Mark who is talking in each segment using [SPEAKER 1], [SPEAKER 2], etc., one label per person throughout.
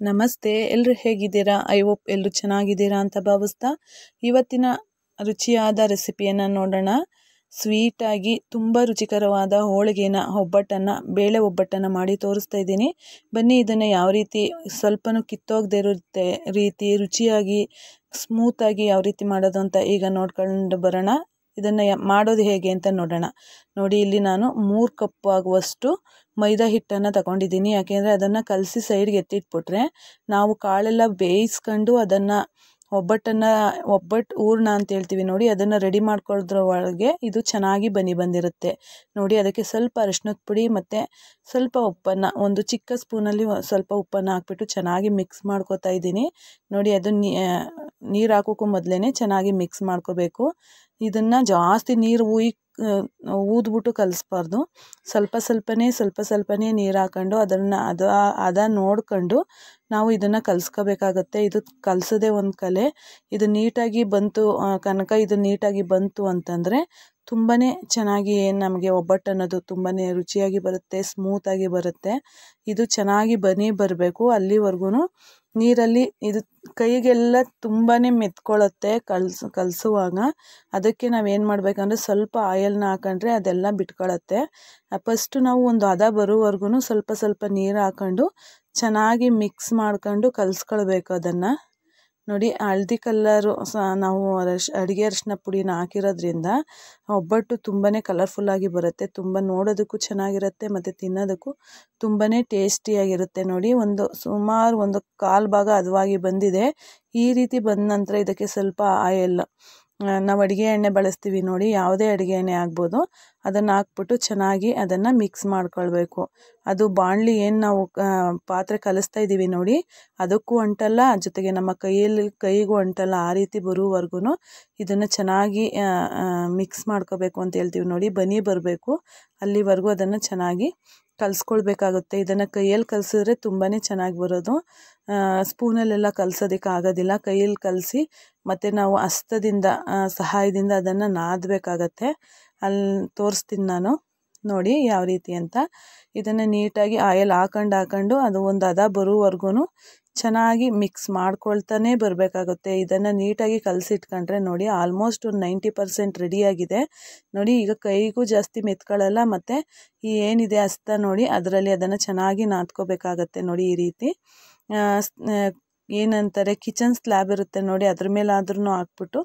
[SPEAKER 1] ನಮಸ್ತೆ, ಎಲ್ಲರೂ ಹೇಗಿದ್ದೀರಾ? ಐ ಹೋಪ್ ಎಲ್ಲರೂ ಚೆನ್ನಾಗಿದ್ದೀರಾ ಅಂತ ಭಾವಿಸ್ತಾ ಇವತ್ತಿನ ರುಚಿಯಾದ ರೆಸಿಪಿಯನ್ನು ನೋಡೋಣ. ಸ್ವೀಟಾಗಿ ತುಂಬ ರುಚಿಕರವಾದ ಹೋಳಿಗೆನ ಒಬ್ಬಟ್ಟನ್ನು ಬೇಳೆ ಒಬ್ಬಟ್ಟನ್ನು ಮಾಡಿ ತೋರಿಸ್ತಾ ಇದ್ದೀನಿ. ಬನ್ನಿ ಇದನ್ನು ಯಾವ ರೀತಿ ಸ್ವಲ್ಪನೂ ಕಿತ್ತೋಗದೇ ಇರುತ್ತೆ ರೀತಿ ರುಚಿಯಾಗಿ ಸ್ಮೂತಾಗಿ ಯಾವ ರೀತಿ ಮಾಡೋದು ಅಂತ ಈಗ ನೋಡ್ಕೊಂಡು ಬರೋಣ. ಇದನ್ನು ಮಾಡೋದು ಹೇಗೆ ಅಂತ ನೋಡೋಣ. ನೋಡಿ, ಇಲ್ಲಿ ನಾನು 3 ಕಪ್ ಆಗುವಷ್ಟು ಮೈದಾ ಹಿಟ್ಟನ್ನು ತಗೊಂಡಿದ್ದೀನಿ. ಯಾಕೆಂದರೆ ಅದನ್ನು ಕಲಸಿ ಸೈಡ್ಗೆ ಎತ್ತಿಟ್ಬಿಟ್ರೆ ನಾವು ಕಾಳೆಲ್ಲ ಬೇಯಿಸ್ಕೊಂಡು ಅದನ್ನು ಒಬ್ಬಟ್ಟು ಹೂರ್ಣ ಅಂತ ಹೇಳ್ತೀವಿ ನೋಡಿ, ಅದನ್ನು ರೆಡಿ ಮಾಡ್ಕೊಳ್ಳೋದ್ರ ಒಳಗೆ ಇದು ಚೆನ್ನಾಗಿ ಬಂದಿರುತ್ತೆ. ನೋಡಿ, ಅದಕ್ಕೆ ಸ್ವಲ್ಪ ಅರಿಶಿನದ ಪುಡಿ ಮತ್ತು ಸ್ವಲ್ಪ ಉಪ್ಪನ್ನು, ಒಂದು ಚಿಕ್ಕ ಸ್ಪೂನಲ್ಲಿ ಸ್ವಲ್ಪ ಉಪ್ಪನ್ನು ಹಾಕ್ಬಿಟ್ಟು ಚೆನ್ನಾಗಿ ಮಿಕ್ಸ್ ಮಾಡ್ಕೋತಾ ಇದ್ದೀನಿ. ನೋಡಿ, ಅದು ನೀರು ಹಾಕೋಕ್ಕೂ ಮೊದಲೇ ಚೆನ್ನಾಗಿ ಮಿಕ್ಸ್ ಮಾಡ್ಕೋಬೇಕು. ಇದನ್ನು ಜಾಸ್ತಿ ನೀರು ಊದ್ಬಿಟ್ಟು ಕಲಿಸ್ಬಾರ್ದು. ಸ್ವಲ್ಪ ಸ್ವಲ್ಪನೇ ನೀರು ಹಾಕೊಂಡು ಅದ ನೋಡ್ಕೊಂಡು ನಾವು ಇದನ್ನು ಕಲಿಸ್ಕೋಬೇಕಾಗತ್ತೆ. ಇದು ಕಲಿಸೋದೇ ಒಂದು ಕಲೆ. ಇದು ನೀಟಾಗಿ ಬಂತು ಅಂತಂದರೆ ತುಂಬಾ ಚೆನ್ನಾಗಿ ನಮಗೆ ಒಬ್ಬಟ್ಟು ಅನ್ನೋದು ತುಂಬಾ ರುಚಿಯಾಗಿ ಬರುತ್ತೆ, ಸ್ಮೂತಾಗಿ ಬರುತ್ತೆ. ಇದು ಚೆನ್ನಾಗಿ ಬರಬೇಕು. ಅಲ್ಲಿವರೆಗೂ ನೀರಲ್ಲಿ ಇದು ಕೈಗೆಲ್ಲ ತುಂಬಾ ಮೆತ್ಕೊಳ್ಳುತ್ತೆ ಕಲಸುವಾಗ. ಅದಕ್ಕೆ ನಾವೇನು ಮಾಡಬೇಕಂದ್ರೆ ಸ್ವಲ್ಪ ಆಯಿಲ್ನ ಹಾಕೊಂಡ್ರೆ ಅದೆಲ್ಲ ಬಿಟ್ಕೊಳ್ಳುತ್ತೆ. ಫಸ್ಟು ನಾವು ಒಂದು ಹದ ಬರೋವರೆಗೂ ಸ್ವಲ್ಪ ನೀರು ಹಾಕೊಂಡು ಚೆನ್ನಾಗಿ ಮಿಕ್ಸ್ ಮಾಡ್ಕೊಂಡು ಕಲಿಸ್ಕೊಳ್ಬೇಕು ಅದನ್ನು. ನೋಡಿ, ಹಳದಿ ಕಲರು ನಾವು ಅಡುಗೆ ಅರಿಶಿನ ಪುಡಿನ ಹಾಕಿರೋದ್ರಿಂದ ಒಬ್ಬಟ್ಟು ತುಂಬಾ ಕಲರ್ಫುಲ್ಲಾಗಿ ಬರುತ್ತೆ. ತುಂಬ ನೋಡೋದಕ್ಕೂ ಚೆನ್ನಾಗಿರುತ್ತೆ ಮತ್ತು ತಿನ್ನೋದಕ್ಕೂ ತುಂಬಾ ಟೇಸ್ಟಿಯಾಗಿರುತ್ತೆ. ನೋಡಿ, ಸುಮಾರು ಒಂದು 1/4 ಭಾಗ ಹದವಾಗಿ ಬಂದಿದೆ. ಈ ರೀತಿ ಬಂದ ನಂತರ ಇದಕ್ಕೆ ಸ್ವಲ್ಪ ಆಯಿಲ್, ನಾವು ಅಡುಗೆ ಎಣ್ಣೆ ಬಳಸ್ತೀವಿ ನೋಡಿ, ಯಾವುದೇ ಅಡುಗೆ ಎಣ್ಣೆ ಆಗ್ಬೋದು, ಅದನ್ನು ಹಾಕ್ಬಿಟ್ಟು ಚೆನ್ನಾಗಿ ಅದನ್ನು ಮಿಕ್ಸ್ ಮಾಡ್ಕೊಳ್ಬೇಕು. ಅದು ಬಾಣಲಿ ಏನು ನಾವು ಪಾತ್ರೆ ಕಲಿಸ್ತಾ ಇದ್ದೀವಿ ನೋಡಿ, ಅದಕ್ಕೂ ಅಂಟಲ್ಲ, ಜೊತೆಗೆ ನಮ್ಮ ಕೈಗೂ ಅಂಟಲ್ಲ. ಆ ರೀತಿ ಬರೋವರೆಗೂ ಇದನ್ನು ಚೆನ್ನಾಗಿ ಮಿಕ್ಸ್ ಮಾಡ್ಕೋಬೇಕು ಅಂತ ಹೇಳ್ತೀವಿ ನೋಡಿ. ಬರಬೇಕು, ಅಲ್ಲಿವರೆಗೂ ಅದನ್ನು ಚೆನ್ನಾಗಿ ಕಲಿಸ್ಕೊಳ್ಬೇಕಾಗುತ್ತೆ. ಇದನ್ನು ಕೈಯಲ್ಲಿ ಕಲಿಸಿದ್ರೆ ತುಂಬಾ ಚೆನ್ನಾಗಿ ಬರೋದು. ಸ್ಪೂನಲ್ಲೆಲ್ಲ ಕಲಿಸೋದಕ್ಕೆ ಆಗೋದಿಲ್ಲ. ಕೈಯಲ್ಲಿ ಕಲಸಿ ಮತ್ತು ನಾವು ಹಸ್ತದಿಂದ ಸಹಾಯದಿಂದ ಅದನ್ನು ನಾದಬೇಕಾಗತ್ತೆ. ಅಲ್ಲಿ ತೋರಿಸ್ತೀನಿ ನಾನು, ನೋಡಿ ಯಾವ ರೀತಿ ಅಂತ. ಇದನ್ನು ನೀಟಾಗಿ ಆಯಿಲ್ ಹಾಕೊಂಡು ಅದು ಒಂದು ಹದ ಬರೋವರೆಗೂ ಚೆನ್ನಾಗಿ ಮಿಕ್ಸ್ ಮಾಡ್ಕೊಳ್ತಾನೆ ಬರಬೇಕಾಗುತ್ತೆ. ಇದನ್ನು ನೀಟಾಗಿ ಕಲಸಿಟ್ಕೊಂಡ್ರೆ ನೋಡಿ, ಆಲ್ಮೋಸ್ಟ್ ಒಂದು 90% ರೆಡಿಯಾಗಿದೆ. ನೋಡಿ, ಈಗ ಕೈಗೂ ಜಾಸ್ತಿ ಮೆತ್ಕೊಳ್ಳಲ್ಲ ಮತ್ತು ಏನಿದೆ ಹಸ್ತ ನೋಡಿ ಅದರಲ್ಲಿ ಅದನ್ನು ಚೆನ್ನಾಗಿ ನಾದ್ಕೋಬೇಕಾಗತ್ತೆ. ನೋಡಿ, ಈ ರೀತಿ ಏನಂತಾರೆ ಕಿಚನ್ ಸ್ಲ್ಯಾಬ್ ಇರುತ್ತೆ ನೋಡಿ, ಅದ್ರ ಮೇಲಾದ್ರೂ ಹಾಕ್ಬಿಟ್ಟು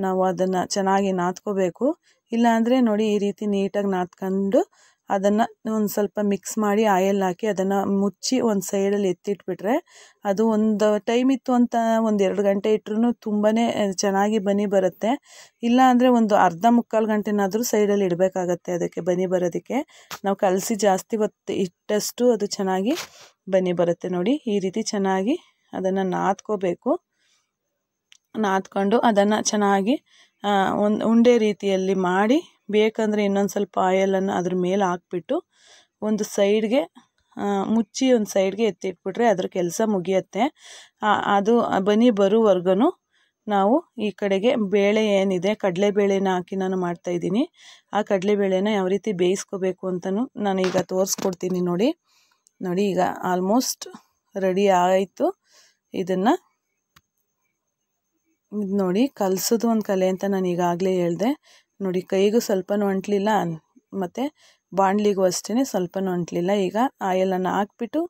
[SPEAKER 1] ನಾವು ಅದನ್ನು ಚೆನ್ನಾಗಿ ನಾದ್ಕೋಬೇಕು. ಇಲ್ಲಾಂದರೆ ನೋಡಿ, ಈ ರೀತಿ ನೀಟಾಗಿ ನಾದ್ಕೊಂಡು ಅದನ್ನು ಒಂದು ಸ್ವಲ್ಪ ಮಿಕ್ಸ್ ಮಾಡಿ ಆಯಿಲ್ ಹಾಕಿ ಅದನ್ನು ಮುಚ್ಚಿ ಒಂದು ಸೈಡಲ್ಲಿ ಎತ್ತಿಟ್ಬಿಟ್ರೆ ಅದು ಒಂದು ಟೈಮ್ ಇತ್ತು ಅಂತ 1-2 ಗಂಟೆ ಇಟ್ಟರೂ ತುಂಬಾ ಚೆನ್ನಾಗಿ ಬರುತ್ತೆ. ಇಲ್ಲಾಂದರೆ ಒಂದು ಅರ್ಧ ಮುಕ್ಕಾಲು ಗಂಟೆನಾದರೂ ಸೈಡಲ್ಲಿ ಇಡಬೇಕಾಗತ್ತೆ ಅದಕ್ಕೆ ಬರೋದಕ್ಕೆ. ನಾವು ಕಲಸಿ ಜಾಸ್ತಿ ಹೊತ್ತು ಇಟ್ಟಷ್ಟು ಅದು ಚೆನ್ನಾಗಿ ಬರುತ್ತೆ. ನೋಡಿ, ಈ ರೀತಿ ಚೆನ್ನಾಗಿ ಅದನ್ನು ನಾದ್ಕೊಂಡು ಅದನ್ನು ಚೆನ್ನಾಗಿ ಒಂದು ಉಂಡೆ ರೀತಿಯಲ್ಲಿ ಮಾಡಿ, ಬೇಕಂದರೆ ಇನ್ನೊಂದು ಸ್ವಲ್ಪ ಆಯಿಲನ್ನು ಅದ್ರ ಮೇಲೆ ಹಾಕ್ಬಿಟ್ಟು ಒಂದು ಸೈಡ್ಗೆ ಮುಚ್ಚಿ ಒಂದು ಸೈಡ್ಗೆ ಎತ್ತಿಟ್ಬಿಟ್ರೆ ಅದ್ರ ಕೆಲಸ ಮುಗಿಯುತ್ತೆ. ಅದು ಬರೋವರೆಗೂ ನಾವು ಈ ಕಡೆಗೆ ಬೇಳೆ ಏನಿದೆ, ಕಡಲೆಬೇಳೆನ ಹಾಕಿ ನಾನು ಮಾಡ್ತಾಯಿದ್ದೀನಿ. ಆ ಕಡಲೆಬೇಳೆನ ಯಾವ ರೀತಿ ಬೇಯಿಸ್ಕೋಬೇಕು ಅಂತಲೂ ನಾನು ಈಗ ತೋರಿಸ್ಕೊಡ್ತೀನಿ. ನೋಡಿ, ಈಗ ಆಲ್ಮೋಸ್ಟ್ ರೆಡಿ ಆಯಿತು. ಇದು ನೋಡಿ, ಕಲಸೋದು ಒಂದು ಕಲೆ ಅಂತ ನಾನು ಈಗಾಗಲೇ ಹೇಳಿದೆ. ನೋಡಿ, ಕೈಗೂ ಸ್ವಲ್ಪನೂ ಅಂಟಲಿಲ್ಲ ಮತ್ತು ಬಾಣಲಿಗೂ ಅಷ್ಟೇ ಸ್ವಲ್ಪನೂ ಅಂಟಲಿಲ್ಲ. ಈಗ ಆಯಿಲನ್ನು ಹಾಕ್ಬಿಟ್ಟು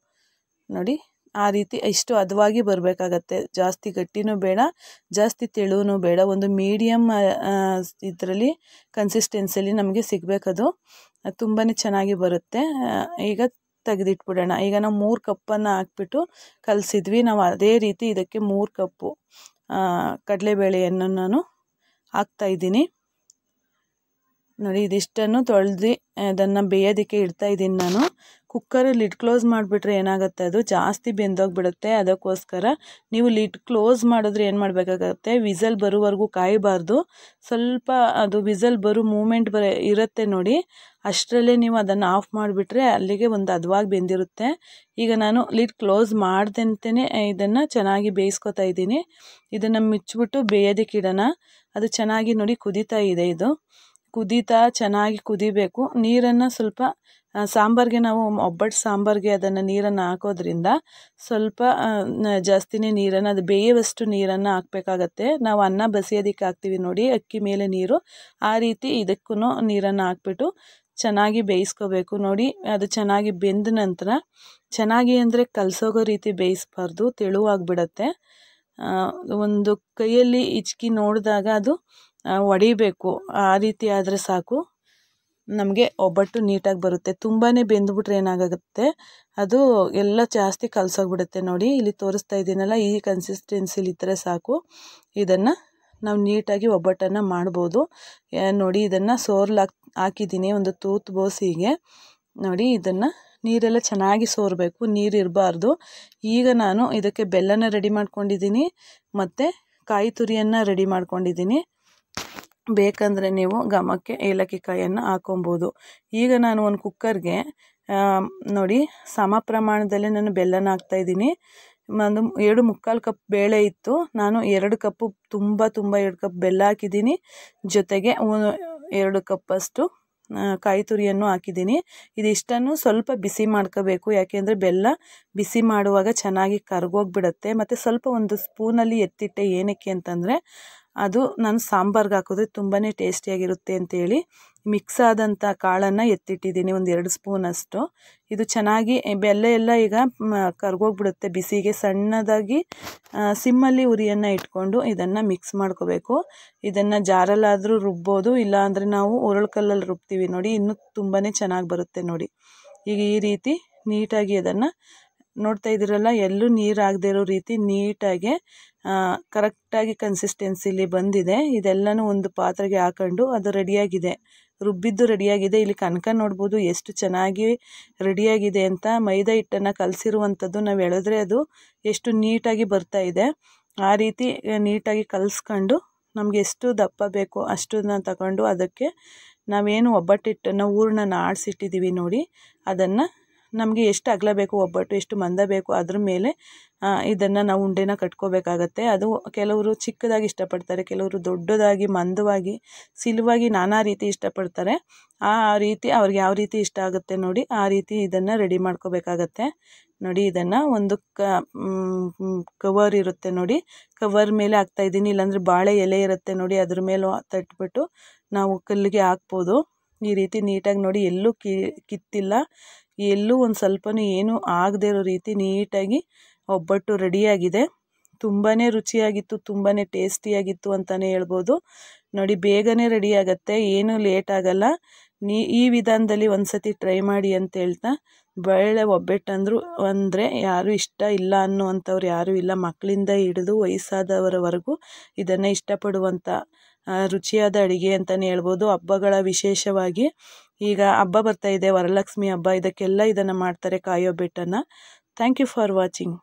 [SPEAKER 1] ನೋಡಿ, ಆ ರೀತಿ ಇಷ್ಟು ಹದವಾಗಿ ಬರಬೇಕಾಗತ್ತೆ. ಜಾಸ್ತಿ ಗಟ್ಟಿನೂ ಬೇಡ, ಜಾಸ್ತಿ ತೆಳುವೂ ಬೇಡ, ಒಂದು ಮೀಡಿಯಮ್ ಇದರಲ್ಲಿ ಕನ್ಸಿಸ್ಟೆನ್ಸಿಯಲ್ಲಿ ನಮಗೆ ಸಿಗಬೇಕದು. ತುಂಬಾ ಚೆನ್ನಾಗಿ ಬರುತ್ತೆ. ಈಗ ತೆಗೆದಿಟ್ಬಿಡೋಣ. ಈಗ ನಾವು 3 ಕಪ್ಪನ್ನು ಹಾಕ್ಬಿಟ್ಟು ಕಲಸಿದ್ವಿ. ನಾವು ಅದೇ ರೀತಿ ಇದಕ್ಕೆ 3 ಕಪ್ಪು ಕಡಲೆಬೇಳೆಯನ್ನು ನಾನು ಹಾಕ್ತಾಯಿದ್ದೀನಿ. ನೋಡಿ, ಇದಿಷ್ಟನ್ನು ತೊಳೆದು ಅದನ್ನು ಬೇಯೋದಕ್ಕೆ ಇಡ್ತಾಯಿದ್ದೀನಿ ನಾನು. ಕುಕ್ಕರಲ್ಲಿ ಲಿಡ್ ಕ್ಲೋಸ್ ಮಾಡಿಬಿಟ್ರೆ ಏನಾಗುತ್ತೆ, ಅದು ಜಾಸ್ತಿ ಬೆಂದೋಗ್ಬಿಡುತ್ತೆ. ಅದಕ್ಕೋಸ್ಕರ ನೀವು ಲಿಡ್ ಕ್ಲೋಸ್ ಮಾಡಿದ್ರೆ ಏನು ಮಾಡಬೇಕಾಗತ್ತೆ, ವಿಸಲ್ ಬರೋವರೆಗೂ ಕಾಯಬಾರ್ದು. ಸ್ವಲ್ಪ ಅದು ವಿಸಲ್ ಬರೋ ಮೂಮೆಂಟ್ ಇರುತ್ತೆ ನೋಡಿ, ಅಷ್ಟರಲ್ಲೇ ನೀವು ಅದನ್ನು ಆಫ್ ಮಾಡಿಬಿಟ್ರೆ ಅಲ್ಲಿಗೆ ಒಂದು ಹದವಾಗಿ ಬೆಂದಿರುತ್ತೆ. ಈಗ ನಾನು ಲಿಡ್ ಕ್ಲೋಸ್ ಮಾಡ್ದಂತೆಯೇ ಇದನ್ನು ಚೆನ್ನಾಗಿ ಬೇಯಿಸ್ಕೊತಾ ಇದ್ದೀನಿ. ಇದನ್ನು ಮುಚ್ಚಿಬಿಟ್ಟು ಬೇಯೋದಕ್ಕೆ ಇಡೋಣ. ಅದು ಚೆನ್ನಾಗಿ ನೋಡಿ ಕುದೀತಾ ಇದೆ. ಇದು ಚೆನ್ನಾಗಿ ಕುದಿಬೇಕು. ನೀರನ್ನು ಸ್ವಲ್ಪ ಸಾಂಬಾರಿಗೆ ನಾವು ಒಬ್ಬಟ್ಟು ಸಾಂಬಾರಿಗೆ ಅದನ್ನು ನೀರನ್ನು ಹಾಕೋದ್ರಿಂದ ಸ್ವಲ್ಪ ಜಾಸ್ತಿನೇ ನೀರನ್ನು, ಅದು ಬೇಯುವಷ್ಟು ನೀರನ್ನು ಹಾಕಬೇಕಾಗತ್ತೆ. ನಾವು ಅನ್ನ ಬಸಿಯೋದಕ್ಕೆ ಹಾಕ್ತೀವಿ ನೋಡಿ ಅಕ್ಕಿ ಮೇಲೆ ನೀರು, ಆ ರೀತಿ ಇದಕ್ಕೂ ನೀರನ್ನು ಹಾಕ್ಬಿಟ್ಟು ಚೆನ್ನಾಗಿ ಬೇಯಿಸ್ಕೋಬೇಕು. ನೋಡಿ ಅದು ಚೆನ್ನಾಗಿ ಬೆಂದ ನಂತರ, ಚೆನ್ನಾಗಿ ಅಂದರೆ ಕಲಸೋಗೋ ರೀತಿ ಬೇಯಿಸಬಾರ್ದು, ತೆಳುವಾಗಿಬಿಡತ್ತೆ. ಒಂದು ಕೈಯಲ್ಲಿ ಹಿಚ್ಕಿ ನೋಡಿದಾಗ ಅದು ಒಡಿಬೇಕು, ಆ ರೀತಿ ಆದರೆ ಸಾಕು, ನಮಗೆ ಒಬ್ಬಟ್ಟು ನೀಟಾಗಿ ಬರುತ್ತೆ. ತುಂಬಾ ಬೆಂದ್ಬಿಟ್ರೆ ಏನಾಗುತ್ತೆ, ಅದು ಎಲ್ಲ ಜಾಸ್ತಿ ಕಲಸೋಗ್ಬಿಡುತ್ತೆ. ನೋಡಿ ಇಲ್ಲಿ ತೋರಿಸ್ತಾ ಇದ್ದೀನಲ್ಲ, ಈ ಕನ್ಸಿಸ್ಟೆನ್ಸಿಲಿ ಇದ್ದರೆ ಸಾಕು, ಇದನ್ನು ನಾವು ನೀಟಾಗಿ ಒಬ್ಬಟ್ಟನ್ನು ಮಾಡ್ಬೋದು. ನೋಡಿ ಇದನ್ನು ಹಾಕಿದ್ದೀನಿ ಒಂದು ತೂತು ಬೋಸಿಗೆ. ನೋಡಿ ಇದನ್ನು ನೀರೆಲ್ಲ ಚೆನ್ನಾಗಿ ಸೋರಬೇಕು, ನೀರು ಇರಬಾರ್ದು. ಈಗ ನಾನು ಇದಕ್ಕೆ ಬೆಲ್ಲನ ರೆಡಿ ಮಾಡ್ಕೊಂಡಿದ್ದೀನಿ ಮತ್ತು ಕಾಯಿ ತುರಿಯನ್ನು ರೆಡಿ ಮಾಡ್ಕೊಂಡಿದ್ದೀನಿ. ಬೇಕಂದರೆ ನೀವು ಘಮಕ್ಕೆ ಏಲಕ್ಕಿ ಕಾಯನ್ನು ಹಾಕೊಬೋದು. ಈಗ ನಾನು ಒಂದು ಕುಕ್ಕರ್ಗೆ ನೋಡಿ ಸಮ ಪ್ರಮಾಣದಲ್ಲೇ ನಾನು ಬೆಲ್ಲನ ಹಾಕ್ತಾಯಿದ್ದೀನಿ. ಒಂದು 2 ಕಪ್ ಬೇಳೆ ಇತ್ತು, ನಾನು 2 ಕಪ್ಪು ತುಂಬ 2 ಕಪ್ ಬೆಲ್ಲ ಹಾಕಿದ್ದೀನಿ. ಜೊತೆಗೆ 2 ಕಪ್ಪಷ್ಟು ಕಾಯಿ ತುರಿಯನ್ನು ಹಾಕಿದ್ದೀನಿ. ಇದಿಷ್ಟನ್ನು ಸ್ವಲ್ಪ ಬಿಸಿ ಮಾಡ್ಕೋಬೇಕು, ಯಾಕೆಂದರೆ ಬೆಲ್ಲ ಬಿಸಿ ಮಾಡುವಾಗ ಚೆನ್ನಾಗಿ ಕರಗೋಗ್ಬಿಡುತ್ತೆ. ಮತ್ತು ಸ್ವಲ್ಪ ಒಂದು ಸ್ಪೂನಲ್ಲಿ ಎತ್ತಿಟ್ಟೆ, ಏನಕ್ಕೆ ಅಂತಂದರೆ ಅದು ನಾನು ಸಾಂಬಾರ್ಗೆ ಹಾಕಿದ್ರೆ ತುಂಬಾ ಟೇಸ್ಟಿಯಾಗಿರುತ್ತೆ ಅಂತೇಳಿ ಮಿಕ್ಸ್ ಆದಂಥ ಕಾಳನ್ನು ಎತ್ತಿಟ್ಟಿದ್ದೀನಿ, ಒಂದು 2 ಸ್ಪೂನಷ್ಟು. ಇದು ಚೆನ್ನಾಗಿ ಬೆಲ್ಲ ಎಲ್ಲ ಈಗ ಕರಗೋಗ್ಬಿಡುತ್ತೆ ಬಿಸಿಗೆ. ಸಣ್ಣದಾಗಿ ಸಿಮ್ಮಲ್ಲಿ ಉರಿಯನ್ನು ಇಟ್ಕೊಂಡು ಇದನ್ನು ಮಿಕ್ಸ್ ಮಾಡ್ಕೋಬೇಕು. ಇದನ್ನು ಜಾರಲ್ಲಾದರೂ ರುಬ್ಬೋದು, ಇಲ್ಲಾಂದರೆ ನಾವು ಉರುಳ್ಕಲ್ಲಲ್ಲಿ ರುಬ್ತೀವಿ ನೋಡಿ, ಇನ್ನೂ ತುಂಬಾ ಚೆನ್ನಾಗಿ ಬರುತ್ತೆ ನೋಡಿ. ಈಗ ಈ ರೀತಿ ನೀಟಾಗಿ ಅದನ್ನು ನೋಡ್ತಾ ಇದ್ದೀರಲ್ಲ, ಎಲ್ಲೂ ನೀರು ಆಗದೇ ಇರೋ ರೀತಿ ನೀಟಾಗಿ ಕರೆಕ್ಟಾಗಿ ಕನ್ಸಿಸ್ಟೆನ್ಸಿಲಿ ಬಂದಿದೆ. ಇದೆಲ್ಲನೂ ಒಂದು ಪಾತ್ರೆಗೆ ಹಾಕೊಂಡು ಅದು ರೆಡಿಯಾಗಿದೆ, ರುಬ್ಬಿದ್ದು ರೆಡಿಯಾಗಿದೆ. ಇಲ್ಲಿ ಕನಕ ನೋಡ್ಬೋದು ಎಷ್ಟು ಚೆನ್ನಾಗಿ ರೆಡಿಯಾಗಿದೆ ಅಂತ. ಮೈದಾ ಹಿಟ್ಟನ್ನು ಕಲಸಿರುವಂಥದ್ದು ನಾವು ಎಳೆದ್ರೆ ಅದು ಎಷ್ಟು ನೀಟಾಗಿ ಬರ್ತಾ ಇದೆ. ಆ ರೀತಿ ನೀಟಾಗಿ ಕಲಿಸ್ಕೊಂಡು ನಮಗೆ ಎಷ್ಟು ದಪ್ಪ ಬೇಕೋ ಅಷ್ಟನ್ನು ತಗೊಂಡು ಅದಕ್ಕೆ ನಾವೇನು ಒಬ್ಬಟ್ಟಿಟ್ಟನ್ನು ಹೂರಣನ ಆಡಿಸಿಟ್ಟಿದ್ದೀವಿ ನೋಡಿ, ಅದನ್ನು ನಮಗೆ ಎಷ್ಟು ಅಗಲ ಬೇಕು ಒಬ್ಬಟ್ಟು, ಎಷ್ಟು ಮಂದ ಬೇಕು ಅದ್ರ ಮೇಲೆ ಇದನ್ನು ನಾವು ಉಂಡೆನ ಕಟ್ಕೋಬೇಕಾಗತ್ತೆ. ಅದು ಕೆಲವರು ಚಿಕ್ಕದಾಗಿ ಇಷ್ಟಪಡ್ತಾರೆ, ಕೆಲವರು ದೊಡ್ಡದಾಗಿ ಮಂದವಾಗಿ ಸಿಲುವಾಗಿ ನಾನಾ ರೀತಿ ಇಷ್ಟಪಡ್ತಾರೆ. ಆ ರೀತಿ ಅವ್ರಿಗೆ ಯಾವ ರೀತಿ ಇಷ್ಟ ಆಗುತ್ತೆ ನೋಡಿ, ಆ ರೀತಿ ಇದನ್ನು ರೆಡಿ ಮಾಡ್ಕೋಬೇಕಾಗತ್ತೆ. ನೋಡಿ ಇದನ್ನು ಒಂದು ಕವರ್ ಇರುತ್ತೆ ನೋಡಿ, ಕವರ್ ಮೇಲೆ ಹಾಕ್ತಾಯಿದ್ದೀನಿ, ಇಲ್ಲಾಂದರೆ ಬಾಳೆ ಎಲೆ ಇರುತ್ತೆ ನೋಡಿ, ಅದ್ರ ಮೇಲೆ ತಟ್ಬಿಟ್ಟು ನಾವು ಕಲ್ಲಿಗೆ ಹಾಕ್ಬೋದು. ಈ ರೀತಿ ನೀಟಾಗಿ ನೋಡಿ, ಎಲ್ಲೂ ಕಿತ್ತಿಲ್ಲ, ಎಲ್ಲೂ ಒಂದು ಸ್ವಲ್ಪನೂ ಏನೂ ಆಗದೇ ಇರೋ ರೀತಿ ನೀಟಾಗಿ ಒಬ್ಬಟ್ಟು ರೆಡಿಯಾಗಿದೆ. ತುಂಬಾ ರುಚಿಯಾಗಿತ್ತು, ತುಂಬಾ ಟೇಸ್ಟಿಯಾಗಿತ್ತು ಅಂತಲೇ ಹೇಳ್ಬೋದು. ನೋಡಿ ಬೇಗನೆ ರೆಡಿ ಆಗುತ್ತೆ, ಏನೂ ಲೇಟ್ ಆಗಲ್ಲ. ಈ ವಿಧಾನದಲ್ಲಿ ಒಂದು ಸತಿ ಟ್ರೈ ಮಾಡಿ ಅಂತ ಹೇಳ್ತಾ, ಬೇಳೆ ಒಬ್ಬಟ್ಟು ಅಂದರೆ ಯಾರೂ ಇಷ್ಟ ಇಲ್ಲ ಅನ್ನುವಂಥವ್ರು ಯಾರೂ ಇಲ್ಲ. ಮಕ್ಕಳಿಂದ ಹಿಡಿದು ವಯಸ್ಸಾದವರವರೆಗೂ ಇದನ್ನು ಇಷ್ಟಪಡುವಂಥ ರುಚಿಯಾದ ಅಡುಗೆ ಅಂತಲೇ ಹೇಳ್ಬೋದು. ಹಬ್ಬಗಳ ವಿಶೇಷವಾಗಿ ಈಗ ಹಬ್ಬ ಬರ್ತಾ ಇದೆ, ವರಲಕ್ಷ್ಮಿ ಹಬ್ಬ, ಇದಕ್ಕೆಲ್ಲ ಇದನ್ನು ಮಾಡ್ತಾರೆ ಕಾಯಿ ಒಬ್ಬಟ್ಟನ್ನು. Thank you for watching.